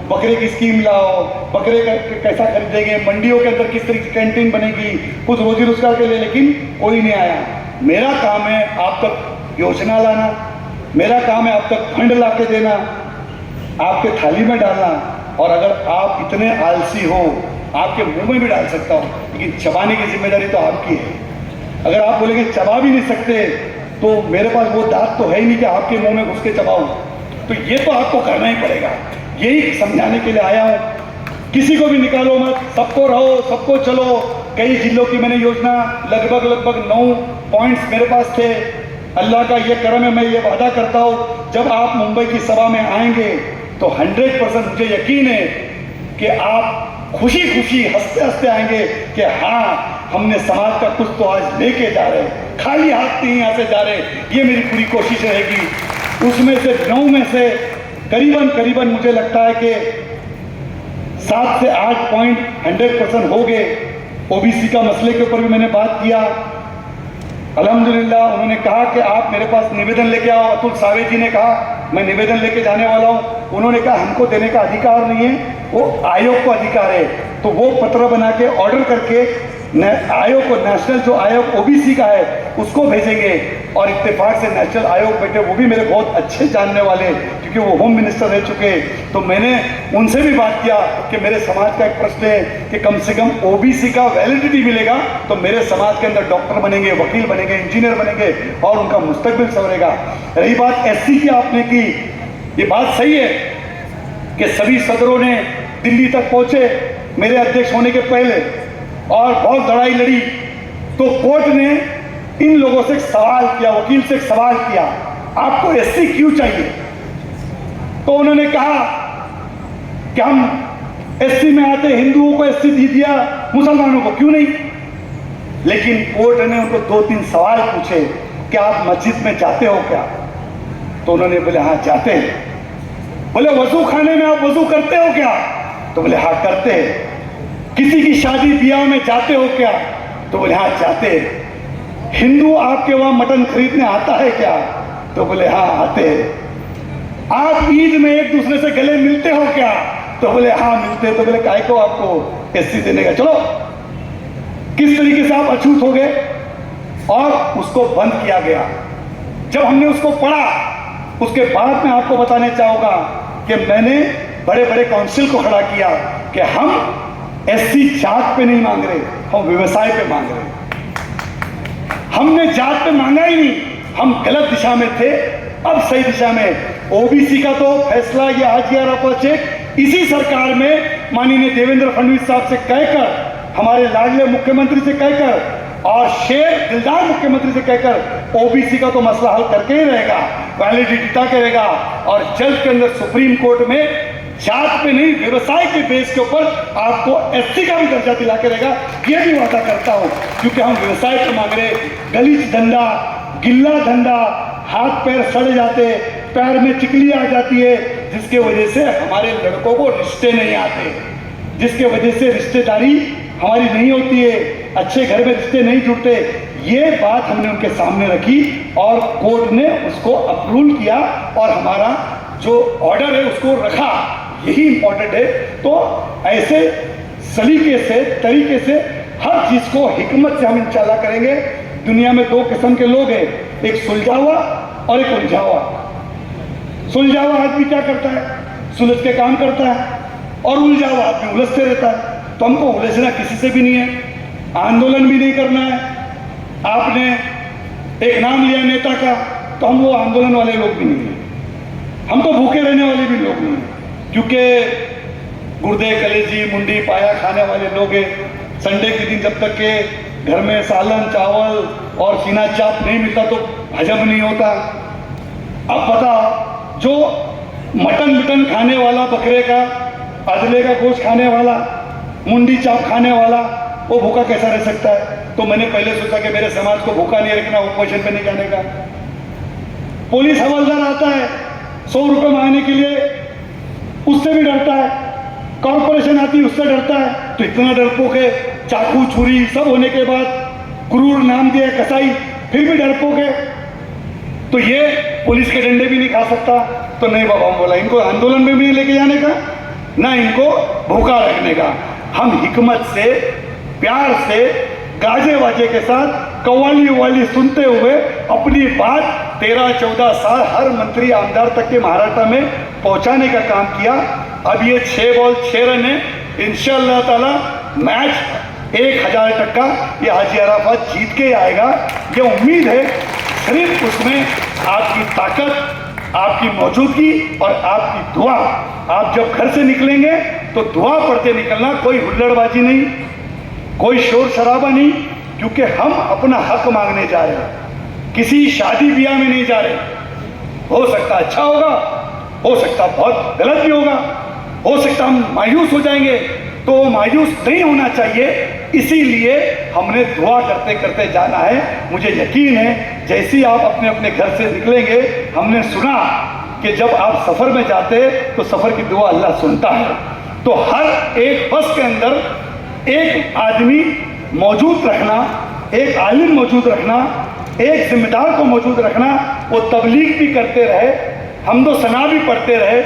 बकरे की स्कीम लाओ, बकरे कैसा खरीदेंगे, मंडियों के अंदर किस तरीके की कैंटीन बनेगी, कुछ रोजी रोजगार के लिए। लेकिन कोई नहीं आया। मेरा काम है आप तक योजना लाना, मेरा काम है आप तक फंड ला के देना, आपके थाली में डालना। और अगर आप इतने आलसी हो, आपके मुंह में भी डाल सकता हूँ, लेकिन चबाने की जिम्मेदारी तो आपकी है। अगर आप बोलेंगे चबा भी नहीं सकते, तो मेरे पास वो दांत तो है ही नहीं कि आपके मुंह में घुस के चबाऊं। तो ये तो आपको करना ही पड़ेगा। यही समझाने के लिए आया हूँ। किसी को भी निकालो मत, सबको रहो, सबको चलो। कई जिलों की मैंने योजना, लगभग 9 पॉइंट्स मेरे पास थे। अल्लाह का ये करम है, मैं ये वादा करता हूँ, जब आप मुंबई की सभा में आएंगे तो 100% मुझे यकीन है कि आप खुशी खुशी हंसते हंसते आएंगे कि हाँ, हमने समाज का कुछ तो आज लेके जा रहे हैं, खाली हाथ नहीं यहाँ से जा रहे। ये मेरी पूरी कोशिश रहेगी। उसमें से 9 में से करीबन मुझे लगता है कि 7 से 8 पॉइंट 100% हो गए। ओबीसी का मसले के ऊपर भी मैंने बात किया। अल्हम्दुलिल्लाह उन्होंने कहा कि आप मेरे पास निवेदन लेके आओ। अतुल सावे जी ने कहा मैं निवेदन लेके जाने वाला हूँ। उन्होंने कहा हमको देने का अधिकार नहीं है, वो आयोग को अधिकार है। तो वो पत्र बना के ऑर्डर करके आयोग को, नेशनल जो आयोग ओबीसी का है उसको भेजेंगे। और इत्तेफाक से नेशनल आयोग बैठे, वो भी मेरे बहुत अच्छे जानने वाले, क्योंकि वो होम मिनिस्टर रह चुके। तो मैंने उनसे भी बात किया कि मेरे समाज का एक प्रश्न है कि कम से कम ओबीसी का वैलिडिटी मिलेगा तो मेरे समाज के अंदर डॉक्टर बनेंगे, वकील बनेंगे, इंजीनियर बनेंगे और उनका मुस्तकबिल संवरेगा। रही बात एससी की आपने की, ये बात सही है कि सभी सदरों ने दिल्ली तक पहुंचे मेरे अध्यक्ष होने के पहले और बहुत लड़ाई लड़ी। तो कोर्ट ने इन लोगों से एक सवाल किया, वकील से एक सवाल किया, आपको एससी क्यों चाहिए? तो उन्होंने कहा कि हम एससी में आते, हिंदुओं को एससी दे दिया, मुसलमानों को क्यों नहीं? लेकिन कोर्ट ने उनको 2-3 सवाल पूछे कि आप मस्जिद में जाते हो क्या? तो उन्होंने बोले हाँ जाते हैं। बोले वजू खाने में आप वजू करते हो क्या? तो बोले हाँ करते हैं। किसी की शादी ब्याह में जाते हो क्या? तो बोले हाँ जाते हैं। हिंदू आपके वहां मटन खरीदने आता है क्या? तो बोले हाँ आते हैं। आप ईद में एक दूसरे से गले मिलते हो क्या? तो बोले हाँ मिलते हैं। तो बोले काहे को आपको एससी देने का? चलो किस तरीके से आप अछूत हो गए और उसको बंद किया गया। जब हमने उसको पढ़ा उसके बाद मैं आपको बताने चाहूंगा कि मैंने बड़े बड़े काउंसिल को खड़ा किया कि हम एससी जात पे नहीं मांग रहे, हम व्यवसाय पे मांग रहे। हमने जात पे मांगा ही नहीं, हम गलत दिशा में थे, अब सही दिशा में। ओबीसी का तो फैसला ये हाजिया रफा चेक इसी सरकार में माननीय देवेंद्र फडणवीस साहब से कहकर, हमारे लाडले मुख्यमंत्री से कहकर और शेर दिलदार मुख्यमंत्री से कहकर ओबीसी का तो मसला हल करके ही रहेगा, वैलिडिटी करेगा। और जल्द के अंदर सुप्रीम कोर्ट में जात पे नहीं व्यवसाय के बेस के ऊपर आपको एससी का भी दर्जा दिला के रहेगा, ये भी वादा करता हूं। क्योंकि हम व्यवसाय पे मांग रहे, गलीच धंधा, गिल्ला धंधा, हाथ पैर सड़ जाते, पैर में चिकली आ जाती है, जिसके वजह से हमारे लड़कों को रिश्ते नहीं आते, जिसके वजह से रिश्तेदारी हमारी नहीं होती है, अच्छे घर में रिश्ते नहीं जुड़ते। ये बात हमने उनके सामने रखी और कोर्ट ने उसको अप्रूव किया और हमारा जो ऑर्डर है उसको रखा। यही इंपॉर्टेंट है। तो ऐसे सलीके से, तरीके से हर चीज को हिकमत से हम इंशाल्लाह करेंगे। दुनिया में 2 किस्म के लोग हैं, एक सुलझा हुआ और एक उलझा हुआ। सुलझा हुआ आदमी क्या करता है? सुलझ के काम करता है, और उलझा हुआ आदमी उलझते रहता है। तो हमको उलझना किसी से भी नहीं है, आंदोलन भी नहीं करना है। आपने एक नाम लिया नेता का, तो हम वो आंदोलन वाले लोग भी नहीं हैं, हम तो भूखे रहने वाले भी लोग नहीं हैं। क्योंकि गुर्दे, कलेजी, मुंडी, पाया खाने वाले लोग हैं। संडे के दिन जब तक के घर में सालन, चावल और सीना चाप नहीं मिलता तो हजम नहीं होता। अब बताओ, जो मटन खाने वाला, बकरे का, अदले का गोश्त खाने वाला, मुंडी चाप खाने वाला, वो भूखा कैसा रह सकता है? तो मैंने पहले सोचा कि मेरे समाज को भूखा नहीं रखना, ऑपोजिशन पे नहीं जाने का। पुलिस हवलदार आता है 100 रुपये मांगने के लिए, उससे भी डरता है। कॉर्पोरेशन आती है, उससे डरता है। तो इतना डरपोक है, चाकू छुरी सब होने के बाद क्रूर नाम दिया कसाई, फिर भी डरपोक है। तो ये पुलिस के डंडे भी नहीं खा सकता। तो नहीं बाबा, हम बोला इनको आंदोलन में भी नहीं लेके जाने का, ना इनको भूखा रखने का। हम हिकमत से, प्यार से, गाजे वाजे के साथ कव्वाली उव्वाली सुनते हुए अपनी बात 13-14 साल हर मंत्री आमदार तक के महाराष्ट्र में पहुंचाने का काम किया। अब ये 6 बॉल 6 रन है। इंशाअल्लाह ताला मैच 1000 तक का ये हाजी अराफात जीत के आएगा, ये उम्मीद है। सिर्फ उसमें आपकी ताकत, आपकी मौजूदगी और आपकी दुआ। आप जब घर से निकलेंगे तो दुआ पढ़ते निकलना, कोई हुल्लड़बाजी नहीं, कोई शोर शराबा नहीं, क्योंकि हम अपना हक मांगने जा रहे हैं, किसी शादी ब्याह में नहीं जा रहे। हो सकता अच्छा होगा, हो सकता बहुत गलत भी होगा, हो सकता हम मायूस हो जाएंगे, तो मायूस नहीं होना चाहिए। इसीलिए हमने दुआ करते करते जाना है। मुझे यकीन है जैसे ही आप अपने अपने घर से निकलेंगे, हमने सुना कि जब आप सफ़र में जाते तो सफ़र की दुआ अल्लाह सुनता है। तो हर एक बस के अंदर एक आदमी मौजूद रखना, एक आलिम मौजूद रखना, एक जिम्मेदार को मौजूद रखना, वो तबलीग भी करते रहे, हम्दो सना भी पढ़ते रहे,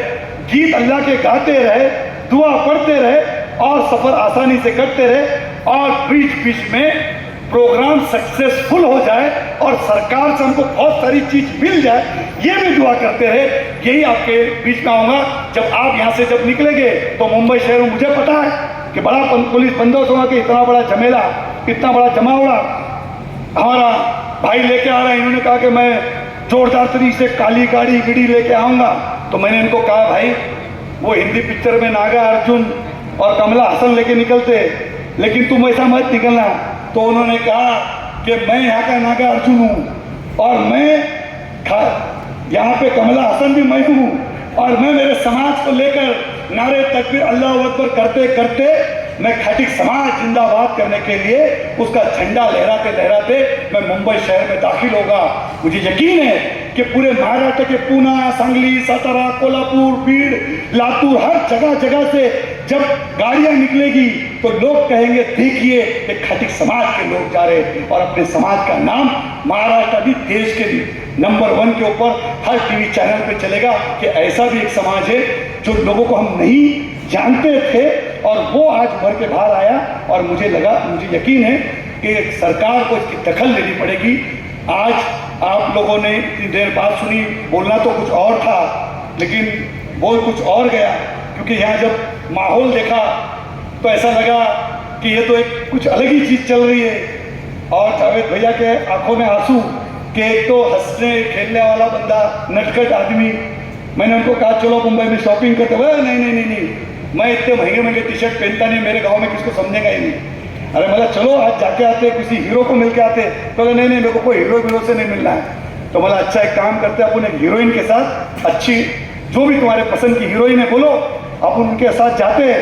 गीत अल्लाह के गाते रहे, दुआ पढ़ते रहे और सफ़र आसानी से करते रहे और बीच बीच में प्रोग्राम सक्सेसफुल हो जाए और सरकार से हमको बहुत सारी चीज़ मिल जाए, ये भी दुआ करते रहे। यही आपके बीच में आऊँगा। जब आप यहाँ से जब निकलेंगे तो मुंबई शहर में मुझे पता है कि बड़ा पुलिस बंदोबस्त होगा कि इतना बड़ा झमेला, इतना बड़ा जमावड़ा हमारा भाई लेके आ रहा है। इन्होंने कहा कि मैं जोरदार तरीके से काली गाड़ी गिड़ी लेके आऊँगा। तो मैंने इनको कहा भाई वो हिंदी पिक्चर में नागा अर्जुन और कमला हसन लेके निकलते, लेकिन तुम ऐसा मत निकलना। तो उन्होंने कहा कि मैं यहाँ का नागा अर्जुन हूँ और मैं यहाँ पे कमला हसन भी मैं हूँ और मैं मेरे समाज को लेकर नारे तकबीर अल्लाह अकबर करते करते मैं खटिक समाज जिंदाबाद करने के लिए उसका झंडा लहराते लहराते मैं मुंबई शहर में दाखिल होगा। मुझे यकीन है कि पूरे महाराष्ट्र के पूना, सांगली, सातारा, कोल्हापुर, बीड़, लातूर, हर जगह जगह से जब गाड़ियां निकलेगी तो लोग कहेंगे देखिए ये खटिक समाज के लोग जा रहे और अपने समाज का नाम महाराष्ट्र भी देश के नंबर 1 के ऊपर हर टीवी चैनल पे चलेगा कि ऐसा भी एक समाज है जो लोगों को हम नहीं जानते थे और वो आज उभर के बाहर आया। और मुझे यकीन है कि सरकार को इसकी दखल लेनी पड़ेगी। आज आप लोगों ने इतनी देर बात सुनी, बोलना तो कुछ और था लेकिन बोल कुछ और गया, क्योंकि यहाँ जब माहौल देखा तो ऐसा लगा कि ये तो एक कुछ अलग ही चीज़ चल रही है। और जावेद भैया के आंखों में आंसू कि एक तो हंसने खेलने वाला बंदा, नटखट आदमी। मैंने उनको कहा चलो मुंबई में शॉपिंग करते हुए, नहीं, मैं इतने महंगे महंगे टी शर्ट पहनता नहीं, मेरे गांव में किसको समझेगा ही नहीं। अरे मतलब चलो आज जाके आते, किसी हीरो को मिल के आते। तो नहीं मेरे को कोई हीरो से नहीं मिलना है। तो बोला अच्छा एक काम करते अपन एक हीरोइन के साथ, अच्छी जो भी तुम्हारे पसंद की हीरोइन है बोलो, अपन उनके साथ जाते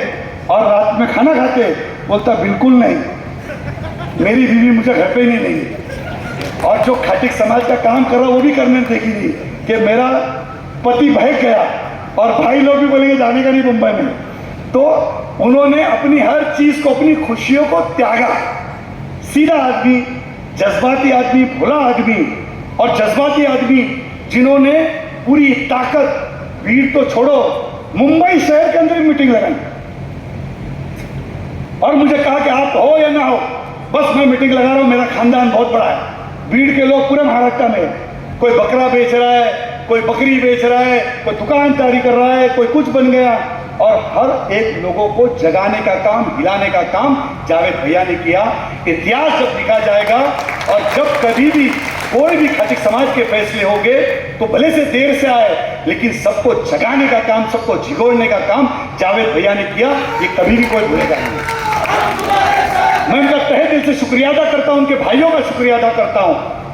और रात में खाना खाते। बोलता बिल्कुल नहीं, मेरी बीवी मुझे घर पे ही नहीं लेगी और जो खटिक समाज का काम कर रहा वो भी करने देगी कि मेरा पति बहक गया और भाई लोग भी बोलेंगे जाने का नहीं मुंबई में। तो उन्होंने अपनी हर चीज को, अपनी खुशियों को त्यागा। सीधा आदमी, जज्बाती आदमी, भोला आदमी और जज्बाती आदमी जिन्होंने पूरी ताकत, भीड़ तो छोड़ो, मुंबई शहर के अंदर मीटिंग लगाई और मुझे कहा कि आप हो या ना हो, बस मैं मीटिंग लगा रहा हूं, मेरा खानदान बहुत बड़ा है। भीड़ के लोग पूरे महाराष्ट्र में, कोई बकरा बेच रहा है, कोई बकरी बेच रहा है, कोई दुकानदारी कर रहा है, कोई कुछ बन गया और हर एक लोगों को जगाने का काम, हिलाने का काम जावेद भैया ने किया। इतिहास जब लिखा जाएगा और जब कभी भी कोई भी खटिक समाज के फैसले होंगे तो भले से देर से आए लेकिन सबको जगाने का काम, सबको झिगोड़ने का काम जावेद भैया ने किया। ये कभी भी कोई भूलेगा नहीं। मैं उनका तहे दिल से शुक्रिया अदा करता हूं, उनके भाइयों का शुक्रिया अदा करता हूं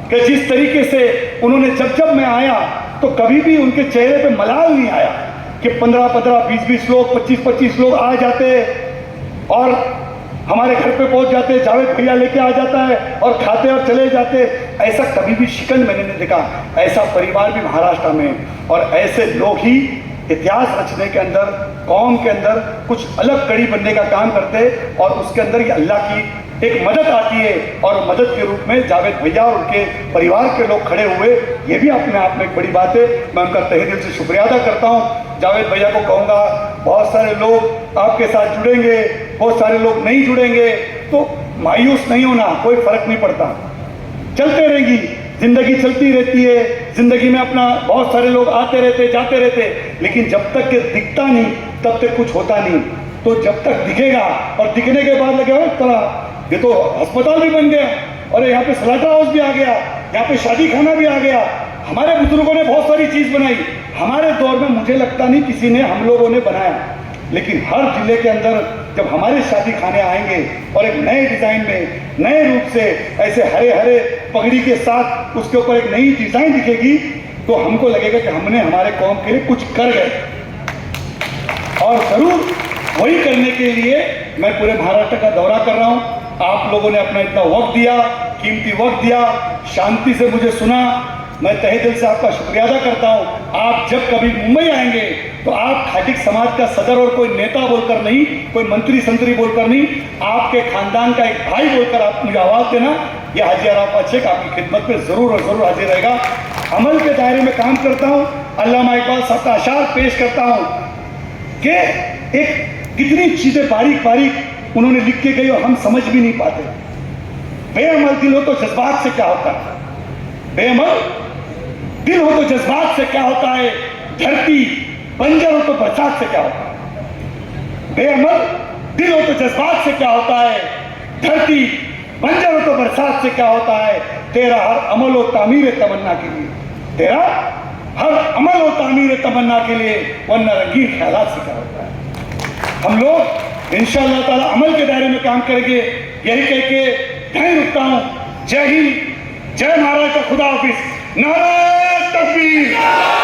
कि जिस तरीके से उन्होंने जब मैं आया तो कभी भी उनके चेहरे पे मलाल नहीं आया कि 15-15, 20-20 लोग, 25-25 लोग आ जाते और हमारे घर पे पहुंच जाते, जावेद भैया लेके आ जाता है और खाते और चले जाते। ऐसा कभी भी शिकन मैंने नहीं देखा। ऐसा परिवार भी महाराष्ट्र में और ऐसे लोग ही इतिहास रचने के अंदर, कौम के अंदर कुछ अलग कड़ी बनने का काम करते और उसके अंदर ये अल्लाह की एक मदद आती है और मदद के रूप में जावेद भैया और उनके परिवार के लोग खड़े हुए, ये भी अपने आप में एक बड़ी बात है। मैं उनका तहे दिल से शुक्रिया अदा करता हूँ। जावेद भैया को कहूँगा बहुत सारे लोग आपके साथ जुड़ेंगे, बहुत सारे लोग नहीं जुड़ेंगे, तो मायूस नहीं होना, कोई फर्क नहीं पड़ता, चलते रहेंगी, जिंदगी चलती रहती है। जिंदगी में अपना बहुत सारे लोग आते रहते, जाते रहते, लेकिन जब तक के दिखता नहीं तब तक कुछ होता नहीं। तो जब तक दिखेगा और दिखने के बाद लगेगा तरह ये तो अस्पताल भी बन गया और यहाँ पे स्लाटर हाउस भी आ गया, यहाँ पे शादी खाना भी आ गया। हमारे बुजुर्गों ने बहुत सारी चीज बनाई, हमारे दौर में मुझे लगता नहीं किसी ने, हम लोगों ने बनाया। लेकिन हर जिले के अंदर जब हमारे शादी खाने आएंगे और एक नए डिजाइन में, नए रूप से, ऐसे हरे हरे पगड़ी के साथ उसके ऊपर एक नई डिजाइन दिखेगी तो हमको लगेगा कि हमने हमारे कौम के लिए कुछ कर गए। और जरूर वही करने के लिए मैं पूरे महाराष्ट्र का दौरा कर रहा हूं। आप लोगों ने अपना इतना वक्त दिया, कीमती वक्त दिया, शांति से मुझे सुना, मैं तहे दिल से आपका शुक्रिया अदा करता हूं। आप जब कभी मुंबई आएंगे तो आप खाटिक समाज का सदर और कोई नेता बोलकर नहीं, कोई मंत्री संतरी बोलकर नहीं, आपके खानदान का एक भाई बोलकर आप मुझे आवाज देना। यह हाजी अराफात शेख आपकी खिदमत में जरूर और जरूर हाजिर रहेगा। अमल के दायरे में काम करता हूं। अल्लामा इकबाल साहब का अशार पेश करता हूं कि एक कितनी चीजें बारीक बारीक उन्होंने लिख के गई और हम समझ भी नहीं पाते। बेअमल दिल हो तो जज्बात से क्या होता है, बेअमल दिल हो तो जज्बात से क्या होता है, धरती बंजर हो तो बरसात से क्या होता है। बेअमल दिल हो तो जज्बात से क्या होता है, धरती बंजर हो तो बरसात से क्या होता है। तेरा हर अमल और तामीर तमन्ना के लिए, तेरा हर अमल और तामीर तमन्ना के लिए, वरना रंगीन ख्यालात से क्या होता है। हम लोग इंशाअल्लाह ताला अमल के दायरे में काम करेंगे, यही कह के यहीं रुकता हूं। जय हिंद, जय महाराष्ट्र, खुदा हाफिज, नारे तकबीर।